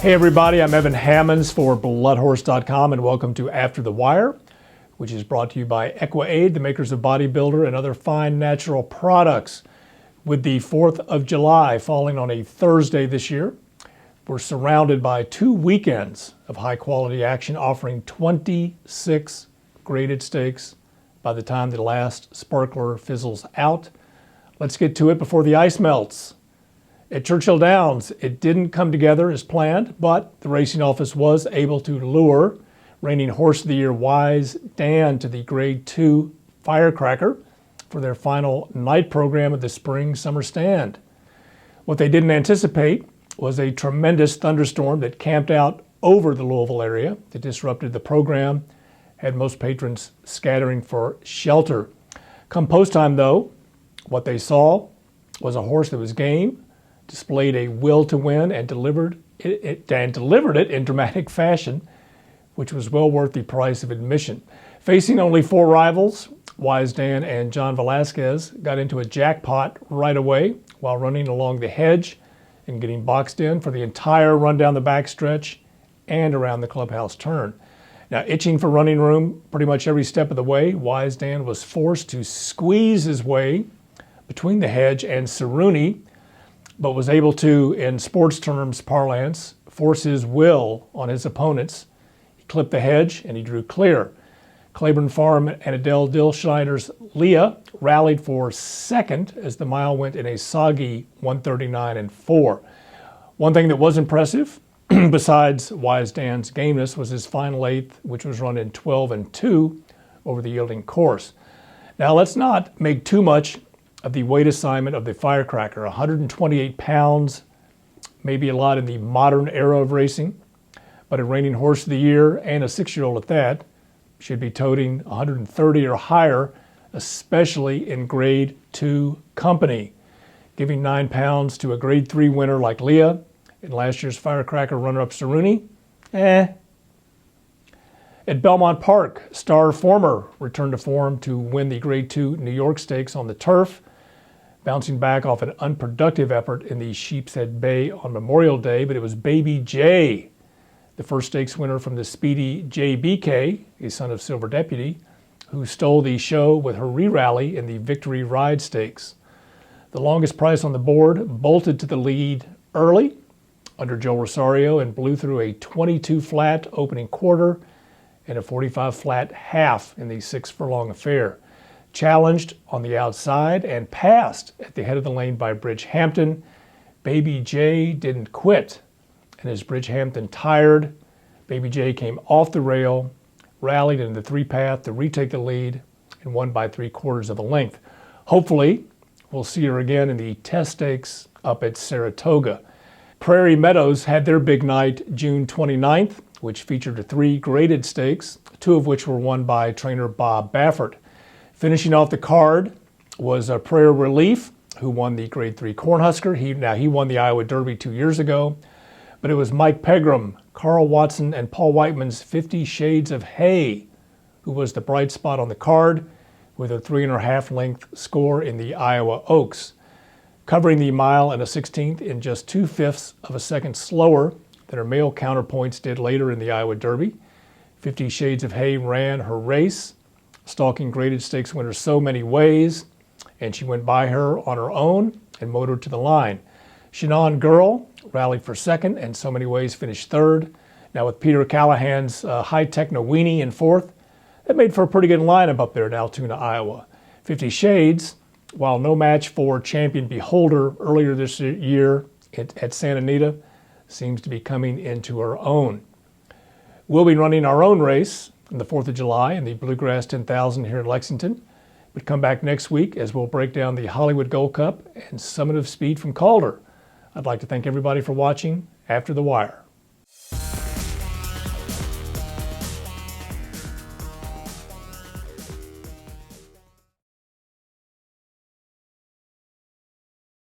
Hey everybody, I'm Evan Hammonds for bloodhorse.com and welcome to After the Wire, which is brought to you by EquiAid, the makers of Bodybuilder and other fine natural products. With the 4th of July falling on a Thursday this year, we're surrounded by 2 weekends of high quality action offering 26 graded steaks by the time the last sparkler fizzles out. Let's get to it before the ice melts. At Churchill Downs, it didn't come together as planned, but the racing office was able to lure reigning Horse of the Year Wise Dan to the Grade 2 Firecracker for their final night program of the Spring-Summer Stand. What they didn't anticipate was a tremendous thunderstorm that camped out over the Louisville area that disrupted the program, had most patrons scattering for shelter. Come post time though, what they saw was a horse that was game, displayed a will to win, and delivered it in dramatic fashion, which was well worth the price of admission. Facing only 4 rivals, Wise Dan and John Velasquez got into a jackpot right away while running along the hedge and getting boxed in for the entire run down the backstretch and around the clubhouse turn. Now, itching for running room pretty much every step of the way, Wise Dan was forced to squeeze his way between the hedge and Ceruni, but was able to, in sports terms parlance, force his will on his opponents. He clipped the hedge and he drew clear. Claiborne Farm and Adele Dilschneider's Leah rallied for second as the mile went in a soggy 1:39.4. One thing that was impressive, besides Wise Dan's gameness, was his final eighth, which was run in 12:2 over the yielding course. Now let's not make too much of the weight assignment of the Firecracker. 128 pounds, maybe a lot in the modern era of racing, but a reigning Horse of the Year and a 6-year-old at that should be toting 130 or higher, especially in Grade 2 company. Giving 9 pounds to a Grade 3 winner like Leah and last year's Firecracker runner-up Ceruni, At Belmont Park, Star Former returned to form to win the Grade 2 New York Stakes on the turf, bouncing back off an unproductive effort in the Sheepshead Bay on Memorial Day, but it was Baby J, the first stakes winner from the speedy JBK, a son of Silver Deputy, who stole the show with her re-rally in the Victory Ride Stakes. The longest price on the board bolted to the lead early under Joe Rosario and blew through a 22 flat opening quarter and a 45 flat half in the 6 furlong affair. Challenged on the outside and passed at the head of the lane by Bridgehampton, Baby J didn't quit. And as Bridgehampton tired, Baby J came off the rail, rallied into the 3-path to retake the lead, and won by 3/4 of a length. Hopefully, we'll see her again in the Test Stakes up at Saratoga. Prairie Meadows had their big night June 29th, which featured 3 graded stakes, 2 of which were won by trainer Bob Baffert. Finishing off the card was Prayer Relief, who won the Grade 3 Cornhusker. He won the Iowa Derby 2 years ago, but it was Mike Pegram, Carl Watson, and Paul Whiteman's 50 Shades of Hay, who was the bright spot on the card with a 3.5 length score in the Iowa Oaks, covering the mile and a 16th in just 2/5 of a second slower than her male counterpoints did later in the Iowa Derby. 50 Shades of Hay ran her race, stalking graded stakes winners so many ways, and she went by her on her own and motored to the line. Shannon Girl rallied for second and so many ways finished third. Now with Peter Callahan's High Techno Weenie in fourth, that made for a pretty good lineup up there in Altoona, Iowa. 50 Shades, while no match for champion Beholder earlier this year at Santa Anita, seems to be coming into her own. We'll be running our own race on the 4th of July in the Bluegrass 10,000 here in Lexington. But come back next week as we'll break down the Hollywood Gold Cup and Summit of Speed from Calder. I'd like to thank everybody for watching After the Wire.